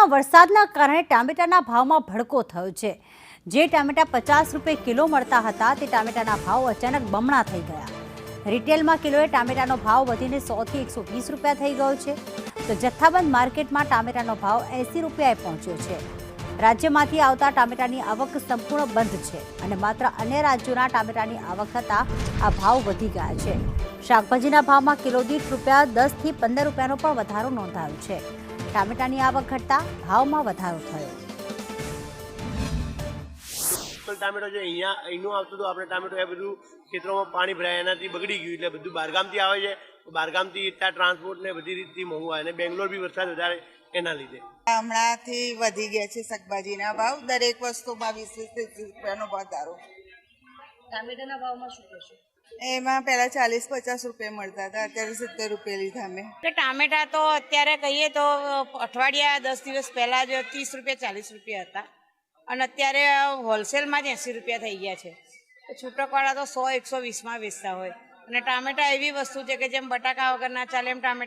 રાજ્યમાં વરસાદના કારણે ટામેટાના ભાવમાં ભડકો થયો છે। જે ટામેટા 50 રૂપિયા કિલો મળતા હતા તે ટામેટાના ભાવ અચાનક બમણા થઈ ગયા। રિટેલમાં કિલોએ ટામેટાનો ભાવ વધીને 100 થી 120 રૂપિયા થઈ ગયો છે, તો જથ્થાબંધ માર્કેટમાં ટામેટાનો ભાવ 80 રૂપિયાએ પહોંચ્યો છે। રાજ્યમાંથી આવતા ટામેટાની આવક સંપૂર્ણ બંધ છે અને માત્ર અન્ય રાજ્યોના ટામેટાની આવક થતાં આ ભાવ વધી ગયા છે। શાકભાજીના ભાવમાં કિલો દીઠ ₹10 થી 15 રૂપિયાનો પણ વધારો નોંધાયો છે। ટામેટાની આવક ઘટતા ભાવમાં વધારો થયો। ટામેટો જે અહીંનું આવતું હતું આપણે ટામેટો એ બધું ખેતરોમાં પાણી ભરાય એનાથી બગડી ગયું, એટલે બધું બહારગામથી આવે છે। બહારગામથી ત્યાં ટ્રાન્સપોર્ટ ને બધી રીતથી મોંઘું આવે, અને બેંગ્લોર બી વરસાદ વધારે એના લીધે હમણાંથી વધી ગયા છે શાકભાજીના ભાવ। દરેક વસ્તુમાં 20-30 રૂપિયાનો વધારો। ટામેટાના ભાવમાં શું કહેશો? એમાં પહેલા 40-50 રૂપિયા મળતા હતા, અત્યારે 70 રૂપિયા લીધા અમે। ટામેટા તો અત્યારે કહીએ તો અઠવાડિયા 10 દિવસ પહેલા જ 30 રૂપિયા 40 રૂપિયા હતા, અને અત્યારે હોલસેલમાં જ 80 રૂપિયા થઈ ગયા છે। છૂટકવાળા તો 100-120માં વેચતા હોય, અને ટામેટા એવી વસ્તુ છે કે જેમ બટાકા વગર ના ચાલે એમ ટામેટા